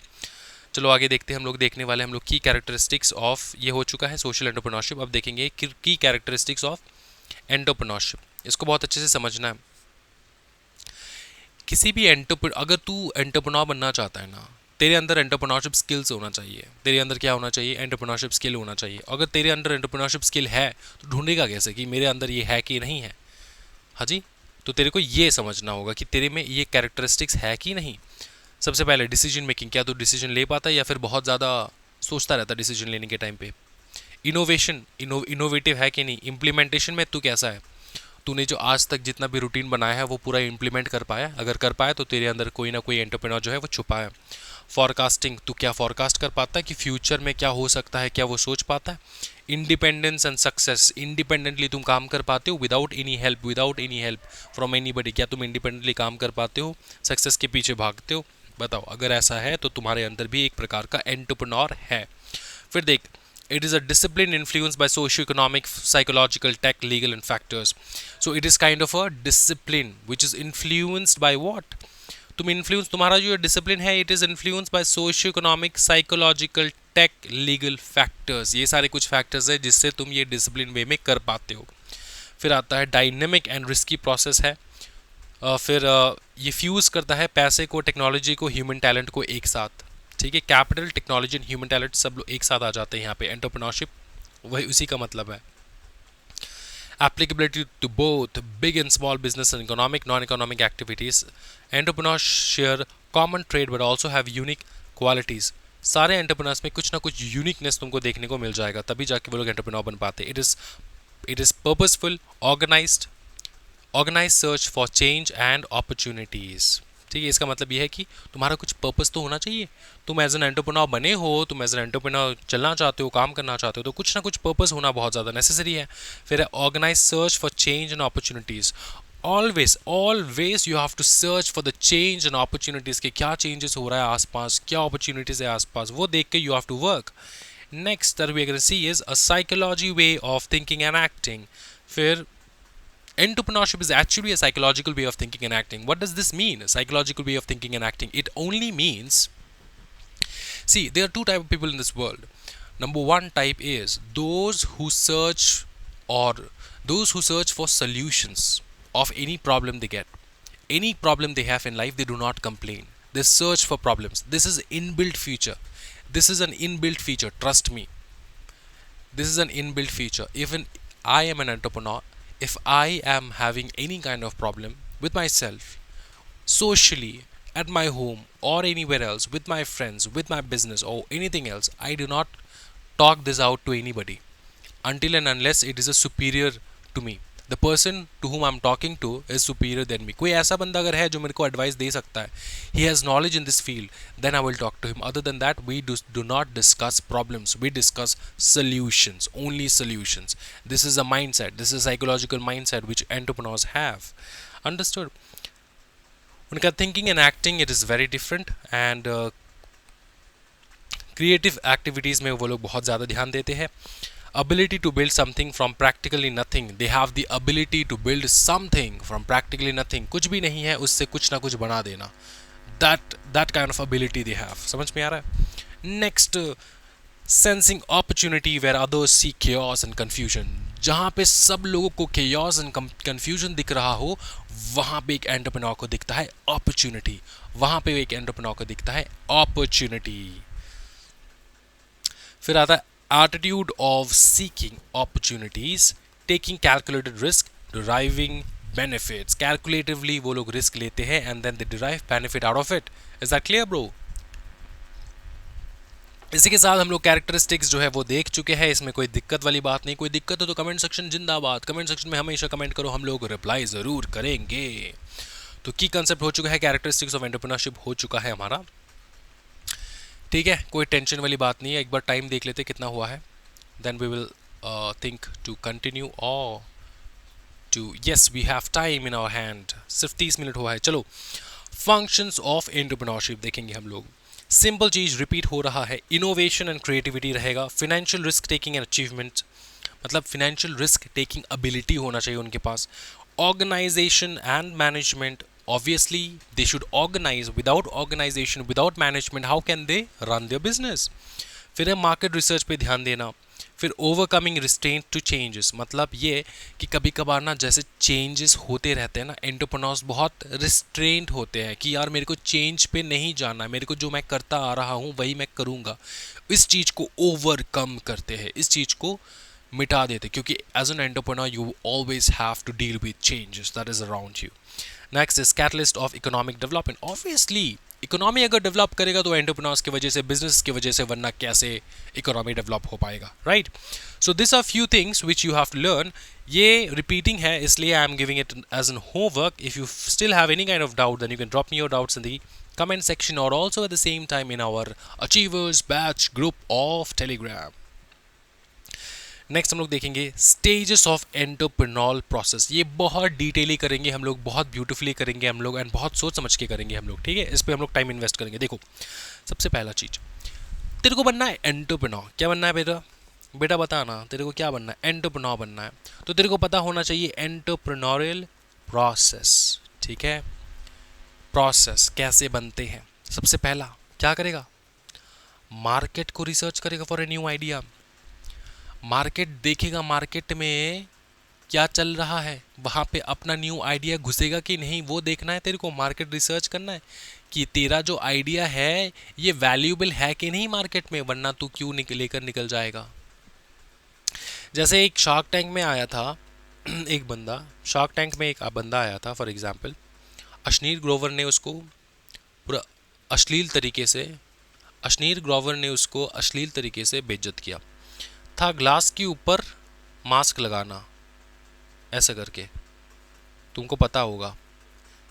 चलो आगे देखते हैं। हम लोग देखने वाले हम लोग की कैरेक्टरिस्टिक्स ऑफ, ये हो चुका है सोशल एंटरप्रेन्योरशिप। अब देखेंगे की कैरेक्टरिस्टिक्स ऑफ एंटरप्रेन्योरशिप। इसको बहुत अच्छे से समझना है। किसी भी अगर तू एंटरप्रेन्योर बनना चाहता है ना, तेरे अंदर एंटरप्रेन्योरशिप स्किल्स होना चाहिए। तेरे अंदर क्या होना चाहिए? एंटरप्रेन्योरशिप स्किल होना चाहिए। अगर तेरे अंदर एंटरप्रेन्योरशिप स्किल है तो ढूंढेगा कैसे कि मेरे अंदर ये है कि नहीं है? हाँ जी, तो तेरे को ये समझना होगा कि तेरे में ये कैरेक्टरिस्टिक्स है कि नहीं। सबसे पहले डिसीजन मेकिंग, क्या तू डिसीजन ले पाता है या फिर बहुत ज़्यादा सोचता रहता है डिसीजन लेने के टाइम पे। इनोवेशन, इनोवेटिव है कि नहीं। इम्प्लीमेंटेशन में तू कैसा है, तूने जो आज तक जितना भी रूटीन बनाया है वो पूरा इम्प्लीमेंट कर पाया। अगर कर पाया तो तेरे अंदर कोई ना कोई एंटरप्रेन्योर जो है वो छुपा है। फॉरकास्टिंग, तू क्या फॉरकास्ट कर पाता है कि फ्यूचर में क्या हो सकता है, क्या वो सोच पाता है। इंडिपेंडेंस एंड सक्सेस, इंडिपेंडेंटली तुम काम कर पाते हो without any help from anybody. क्या तुम इंडिपेंडेंटली काम कर पाते हो, सक्सेस के पीछे भागते हो? बताओ, अगर ऐसा है तो तुम्हारे अंदर भी एक प्रकार का एंटरप्रेन्योर है। फिर देख, it is a discipline influenced by socio-economic, psychological, tech, legal and factors. So it is kind of a discipline which is influenced by what? तुम इन्फ्लुएंस, तुम्हारा जो डिसिप्लिन है it is influence by socio economic, psychological, tech, legal factors. ये सारे कुछ factors है जिससे तुम ये डिसिप्लिन वे में कर पाते हो। फिर आता है डायनेमिक एंड रिस्की प्रोसेस है। फिर ये फ्यूज़ करता है पैसे को, टेक्नोलॉजी को, ह्यूमन टैलेंट को एक साथ। ठीक है, capital, technology and human talent सब लोग एक साथ आ जाते हैं यहाँ पे। एंटरप्रेन्योरशिप वही उसी का मतलब है। Applicability to both big and small business and economic, non-economic activities. Entrepreneurs share common trait but also have unique qualities. सारे एंटरप्रेन्योर्स में कुछ ना कुछ यूनिकनेस तुमको देखने को मिल जाएगा, तभी जाके वो लोग एंटरप्रेन्योर बन पाते। It is purposeful, organise search for change and opportunities. ठीक है, इसका मतलब ये है कि तुम्हारा कुछ पर्पस तो होना चाहिए। तुम एज एन एंटरप्रेन्योर बने हो, तुम एज एन एंटरप्रेन्योर चलना चाहते हो, काम करना चाहते हो, तो कुछ ना कुछ पर्पस होना बहुत ज़्यादा नेसेसरी है। फिर है organise search for change and opportunities. Always you have to search for the change and opportunities, कि क्या चेंजेस हो रहा है आसपास, क्या अपॉर्चुनिटीज़ है आसपास, वो देख के you have to work. Next that we can see is a psychology way of thinking and acting. फिर entrepreneurship is actually a psychological way of thinking and acting. What does this mean, a psychological way of thinking and acting? It only means, see, there are two type of people in this world. Number one type is those who search, or those who search for solutions of any problem they get. Any problem they have in life, they do not complain, they search for problems. This is inbuilt feature. This is an inbuilt feature, trust me. This is an inbuilt feature. Even I am an entrepreneur. If I am having any kind of problem with myself, socially, at my home, or anywhere else, with my friends, with my business, or anything else, I do not talk this out to anybody until and unless it is a superior to me. The person to whom I'm talking to is superior than me. कोई ऐसा बंदा अगर है जो मेरे को advice दे सकता है, he has knowledge in this field, then I will talk to him. Other than that, we do not discuss problems, we discuss solutions, only solutions. This is a mindset, this is a psychological mindset which entrepreneurs have. Understood? उनका thinking and acting, it is very different. And creative activities में वो लोग बहुत ज़्यादा ध्यान देते हैं। ability to build something from practically nothing. They have the ability to build something from practically nothing. कुछ भी नहीं है उससे कुछ ना कुछ बना देना. That kind of ability they have. समझ में आ रहा है? Next, sensing opportunity where others see chaos and confusion. जहाँ पे सब लोगों को chaos and confusion दिख रहा हो, वहाँ पे एक एंटरप्रेन्योर को दिखता है opportunity. वहाँ पे एक एंटरप्रेन्योर को दिखता है opportunity. फिर आता है attitude of seeking opportunities, taking calculated risk, deriving benefits. Calculatively वो लोग risk लेते हैं and then they derive benefit out of it. Is that clear, bro? इसी के साथ हम लोग कैरेक्टरिस्टिक्स जो है वो देख चुके हैं, इसमें कोई दिक्कत वाली बात नहीं। कोई दिक्कत हो तो कमेंट सेक्शन जिंदाबाद, कमेंट सेक्शन में हमेशा कमेंट करो, हम लोग रिप्लाई ज़रूर करेंगे। तो की कंसेप्ट हो चुका है, कैरेक्टरिस्टिक्स ऑफ एंटरप्रेन्योरशिप हो चुका है हमारा। ठीक है, कोई टेंशन वाली बात नहीं है। एक बार टाइम देख लेते कितना हुआ है, then we will think to continue और too, yes we have time in our hand, सिर्फ 30 मिनट हुआ है। चलो, फंक्शंस ऑफ एंटरप्रेन्योरशिप देखेंगे हम लोग। सिंपल चीज़ रिपीट हो रहा है, इनोवेशन एंड क्रिएटिविटी रहेगा। Financial risk taking and achievement, मतलब फिनेंशियल रिस्क टेकिंग एबिलिटी होना चाहिए उनके पास। Organisation and management, obviously they should organize. Without organization, without management, how can they run their business? फिर है मार्केट रिसर्च पे ध्यान देना। फिर ओवरकमिंग रिस्ट्रेंट टू चेंजेस, मतलब ये कि कभी कभार ना जैसे चेंजेस होते रहते हैं ना, एंटरप्रेन्योर्स बहुत रिस्ट्रेंट होते हैं कि यार मेरे को चेंज पे नहीं जाना है, मेरे को जो मैं करता आ रहा हूँ वही मैं करूँगा। इस चीज़ को ओवरकम करते हैं, इस चीज़ को मिटा देते, क्योंकि as an entrepreneur you always have to deal with changes that is around you. Next is catalyst of economic development. Obviously economy अगर डेवलप करेगा तो एंटरप्रेन्योर्स की वजह से, बिजनेस की वजह से, वरना कैसे इकोनॉमी डेवलप हो पाएगा, right? So this are few things which you have to learn. ये रिपीटिंग है इसलिए I am giving it as an homework. If you still have any kind of doubt then you can drop me your doubts in the comment section, or also at the same time in our Achievers Batch group of Telegram. Next हम लोग देखेंगे stages of entrepreneurial process. ये बहुत डिटेली करेंगे हम लोग, बहुत beautifully करेंगे हम लोग, एंड बहुत सोच समझ के करेंगे हम लोग, ठीक है? इस पर हम लोग टाइम इन्वेस्ट करेंगे। देखो, सबसे पहला चीज़, तेरे को बनना है एंटरप्रेन्योर। क्या बनना है बेटा? बेटा बता ना, तेरे को क्या बनना है? एंटरप्रेन्योर बनना है। तो तेरे को पता होना चाहिए एंटरप्रेन्योरियल प्रोसेस, ठीक है? प्रोसेस कैसे बनते हैं, सबसे पहला क्या करेगा, मार्केट को रिसर्च करेगा for a new idea. Market देखेगा, मार्केट में क्या चल रहा है, वहाँ पे अपना न्यू आइडिया घुसेगा कि नहीं, वो देखना है तेरे को। मार्केट रिसर्च करना है कि तेरा जो आइडिया है ये वैल्यूएबल है कि नहीं मार्केट में, वरना तू क्यों लेकर निकल जाएगा। जैसे एक शार्क टैंक में आया था एक बंदा, शार्क टैंक में एक बंदा आया था फॉर एग्जांपल, अश्नीर ग्रोवर ने उसको पूरा अश्लील तरीके से बेइज्जत किया था। ग्लास के ऊपर मास्क लगाना ऐसा करके, तुमको पता होगा,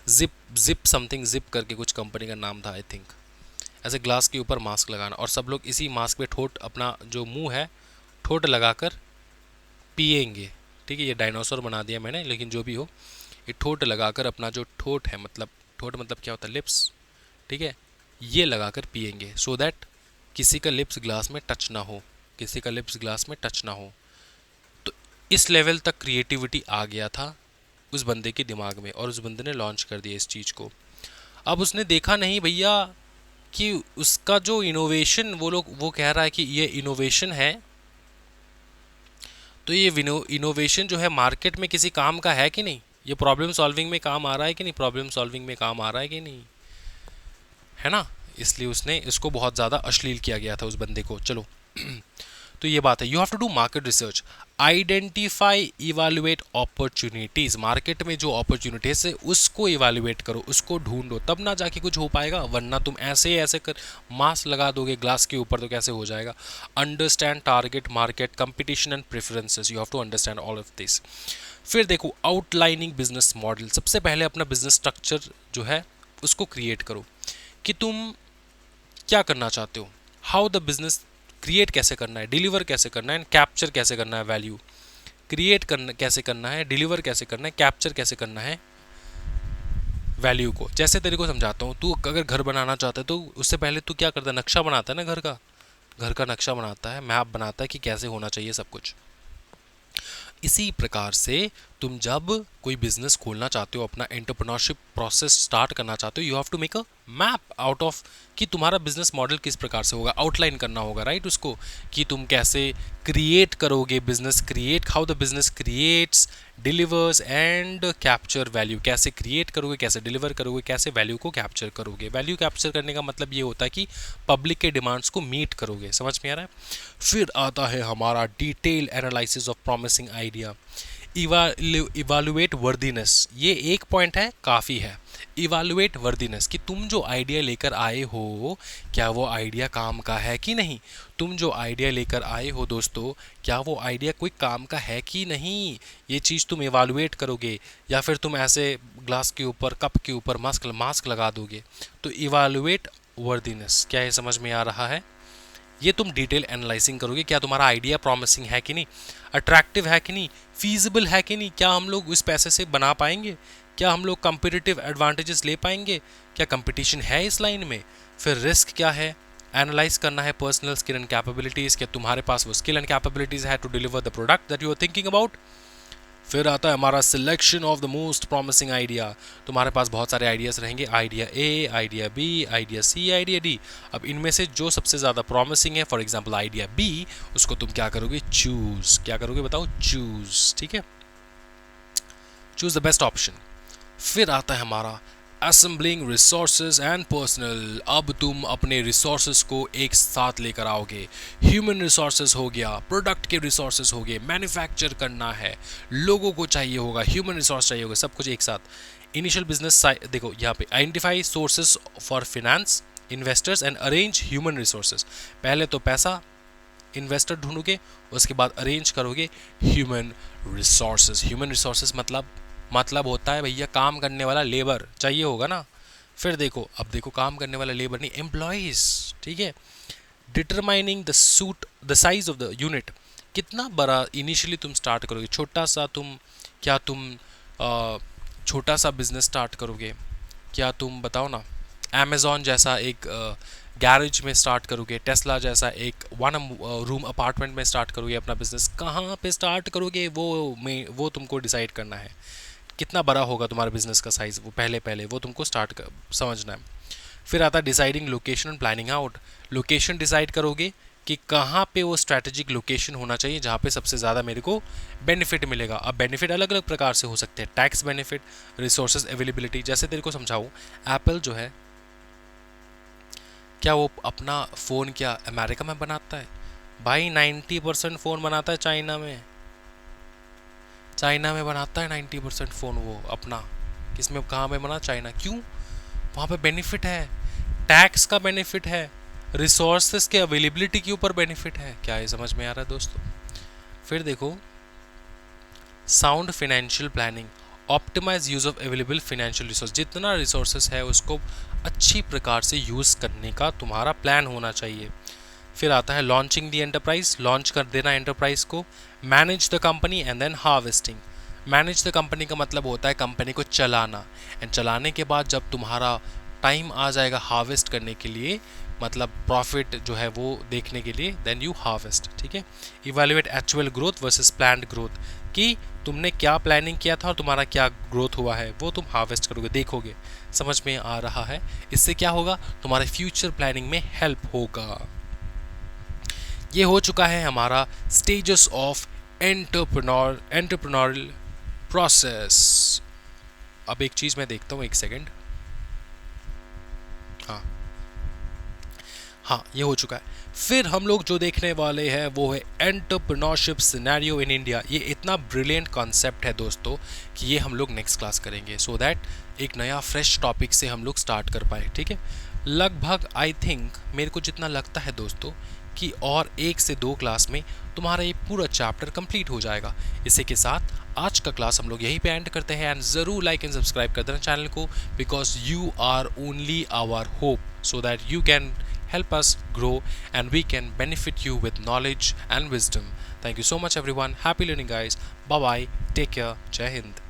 जिप समथिंग, जिप करके कुछ कंपनी का नाम था आई थिंक। ऐसे ग्लास के ऊपर मास्क लगाना और सब लोग इसी मास्क पे ठोट, अपना जो मुंह है ठोट लगाकर पिएंगे। ठीक है, ये डायनासोर बना दिया मैंने, लेकिन जो भी हो, ये ठोट लगाकर अपना जो ठोट है, मतलब ठोट मतलब क्या होता है, लिप्स, ठीक है, ये लगाकर पिएंगे सो दैट किसी का लिप्स ग्लास में टच ना हो, किसी का लिप्स ग्लास में टच ना हो। तो इस लेवल तक क्रिएटिविटी आ गया था उस बंदे के दिमाग में, और उस बंदे ने लॉन्च कर दिया इस चीज़ को। अब उसने देखा नहीं भैया कि उसका जो इनोवेशन, वो कह रहा है कि ये इनोवेशन है, तो ये इनोवेशन जो है मार्केट में किसी काम का है कि नहीं, ये प्रॉब्लम सॉल्विंग में काम आ रहा है कि नहीं, प्रॉब्लम सॉल्विंग में काम आ रहा है कि नहीं, है ना। इसलिए उसने इसको बहुत ज़्यादा अश्लील किया गया था उस बंदे को। चलो तो ये बात है, you have to do market research, identify evaluate opportunities. Market में जो अपॉर्चुनिटीज़ है उसको इवैल्यूएट करो, उसको ढूंढो, तब ना जाके कुछ हो पाएगा, वरना तुम ऐसे ऐसे कर मास्क लगा दोगे ग्लास के ऊपर तो कैसे हो जाएगा। Understand target market, competition and preferences, you have to understand all of this. फिर देखो आउटलाइनिंग बिजनेस मॉडल, सबसे पहले अपना बिजनेस स्ट्रक्चर जो है उसको क्रिएट करो कि तुम क्या करना चाहते हो, हाउ द बिजनेस, क्रिएट कैसे करना है, डिलीवर कैसे करना है, एंड कैप्चर कैसे करना है वैल्यू। क्रिएट करना कैसे करना है, डिलीवर कैसे करना है, कैप्चर कैसे करना है वैल्यू को। जैसे तेरे को समझाता हूँ, तू अगर घर बनाना चाहता है तो उससे पहले तू क्या करता है, नक्शा बनाता है ना, घर का नक्शा बनाता है, मैप बनाता है कि कैसे होना चाहिए सब कुछ। इसी प्रकार से तुम जब कोई बिजनेस खोलना चाहते हो, अपना एंटरप्रेन्योरशिप प्रोसेस स्टार्ट करना चाहते हो, you have to make a map out of कि तुम्हारा बिजनेस मॉडल किस प्रकार से होगा, आउटलाइन करना होगा, राइट, उसको कि तुम कैसे क्रिएट करोगे business, create how the business creates, delivers and capture value, कैसे क्रिएट करोगे, कैसे डिलीवर करोगे, कैसे वैल्यू को कैप्चर करोगे। वैल्यू कैप्चर करने का मतलब ये होता है कि पब्लिक के डिमांड्स को मीट करोगे, समझ में आ रहा है। फिर आता है हमारा detail analysis of promising idea, evaluate worthiness, ये एक पॉइंट है, काफ़ी है। इवालुएट वर्दीनेस कि तुम जो आइडिया लेकर आए हो क्या वो आइडिया काम का है कि नहीं, तुम जो आइडिया लेकर आए हो दोस्तों क्या वो आइडिया कोई काम का है कि नहीं, ये चीज़ तुम इवालुएट करोगे, या फिर तुम ऐसे ग्लास के ऊपर, कप के ऊपर मास्क लगा दोगे। तो इवालुएट वर्दीनेस क्या है, समझ में आ रहा है, ये तुम डिटेल एनालाइजिंग करोगे, क्या तुम्हारा आइडिया प्रॉमिसिंग है कि नहीं, अट्रैक्टिव है कि नहीं, फीजिबल है कि नहीं, क्या हम लोग उस पैसे से बना पाएंगे, क्या हम लोग कंपटीटिव एडवांटेजेस ले पाएंगे, क्या कंपटीशन है इस लाइन में। फिर रिस्क क्या है, एनालाइज करना है पर्सनल स्किल एंड कैपेबिलिटीज़, क्या तुम्हारे पास वो स्किल एंड कैपेबिलिटीज़ है to deliver the product that you are thinking about. फिर आता है हमारा selection of the most promising idea, तुम्हारे पास बहुत सारे आइडियाज़ रहेंगे, idea A, idea B, idea C, idea D. अब इनमें से जो सबसे ज़्यादा प्रॉमिसिंग है, फॉर एग्जांपल आइडिया बी, उसको तुम क्या करोगे, चूज़, क्या करोगे बताओ, चूज़, ठीक है, चूज़ द बेस्ट ऑप्शन। फिर आता है हमारा असेंबलिंग रिसोर्सेज एंड पर्सनल, अब तुम अपने रिसोर्सेज को एक साथ लेकर आओगे, ह्यूमन रिसोर्सेज हो गया, प्रोडक्ट के रिसोर्सेज हो गए, मैन्युफैक्चर करना है, लोगों को चाहिए होगा, ह्यूमन रिसोर्स चाहिए होगा, सब कुछ एक साथ। इनिशियल बिजनेस देखो यहाँ पे, identify sources for finance investors and arrange human resources, पहले तो पैसा इन्वेस्टर ढूंढोगे, उसके बाद अरेंज करोगे ह्यूमन रिसोर्सेज। ह्यूमन रिसोर्सेज मतलब होता है भैया काम करने वाला लेबर चाहिए होगा ना। फिर देखो, अब देखो काम करने वाला लेबर नहीं, एम्प्लॉयज़, ठीक है। Determining the size of the unit, कितना बड़ा इनिशियली तुम स्टार्ट करोगे, छोटा सा छोटा सा बिजनेस स्टार्ट करोगे, क्या तुम बताओ ना, अमेज़ॉन जैसा एक गैरेज में स्टार्ट करोगे, टेस्ला जैसा एक 1 रूम अपार्टमेंट में स्टार्ट करोगे अपना बिजनेस, कहाँ पे स्टार्ट करोगे वो तुमको डिसाइड करना है। कितना बड़ा होगा तुम्हारा बिजनेस का साइज, वो पहले पहले वो तुमको समझना है। फिर आता है deciding location and planning out. Location decide करोगे कि कहाँ पे वो स्ट्रैटेजिक लोकेशन होना चाहिए जहाँ पे सबसे ज़्यादा मेरे को बेनिफिट मिलेगा। अब बेनिफिट अलग अलग प्रकार से हो सकते हैं, टैक्स बेनिफिट, रिसोर्सेज अवेलेबिलिटी। जैसे तेरे को समझाऊँ, एप्पल जो है क्या वो अपना फ़ोन क्या अमेरिका में बनाता है? भाई 90% फ़ोन बनाता है चाइना में। चाइना में बनाता है 90% फ़ोन वो अपना। किसमें, कहाँ में बना? चाइना। क्यों? वहाँ पे बेनिफिट है, टैक्स का बेनिफिट है, रिसोर्सेज के अवेलेबिलिटी के ऊपर बेनिफिट है। क्या ये समझ में आ रहा है दोस्तों? फिर देखो, sound financial planning, optimise use of available financial resource. जितना रिसोर्सेज है उसको अच्छी प्रकार से यूज़ करने का तुम्हारा प्लान होना चाहिए। फिर आता है लॉन्चिंग द एंटरप्राइज, लॉन्च कर देना एंटरप्राइज को। Manage the company and then harvesting. Manage the company का मतलब होता है कंपनी को चलाना, एंड चलाने के बाद जब तुम्हारा टाइम आ जाएगा हार्वेस्ट करने के लिए, मतलब प्रॉफिट जो है वो देखने के लिए, देन यू हार्वेस्ट। ठीक है। Evaluate actual growth versus planned growth, कि तुमने क्या प्लानिंग किया था और तुम्हारा क्या ग्रोथ हुआ है, वो तुम हार्वेस्ट करोगे, देखोगे। समझ में आ रहा है? इससे क्या होगा, तुम्हारे फ्यूचर प्लानिंग में हेल्प होगा। ये हो चुका है हमारा स्टेजेस ऑफ एंटरप्रेन्योरियल प्रोसेस। अब एक चीज़ मैं देखता हूँ, एक सेकेंड। हाँ, ये हो चुका है। फिर हम लोग जो देखने वाले हैं वो है एंटरप्रेन्योरशिप सिनेरियो इन इंडिया। ये इतना ब्रिलियंट कॉन्सेप्ट है दोस्तों कि ये हम लोग नेक्स्ट क्लास करेंगे, सो दैट एक नया फ्रेश टॉपिक से हम लोग स्टार्ट कर पाए। ठीक है। लगभग आई थिंक, मेरे को जितना लगता है दोस्तों, कि और 1 से 2 क्लास में तुम्हारा ये पूरा चैप्टर कंप्लीट हो जाएगा। इसी के साथ आज का क्लास हम लोग यहीं पे एंड करते हैं, एंड ज़रूर लाइक एंड सब्सक्राइब कर देना चैनल को, because you are only our hope, so that you can help us grow and we can benefit you with knowledge and wisdom. Thank you so much everyone. Happy learning guys. Bye bye. Take care. Jai Hind.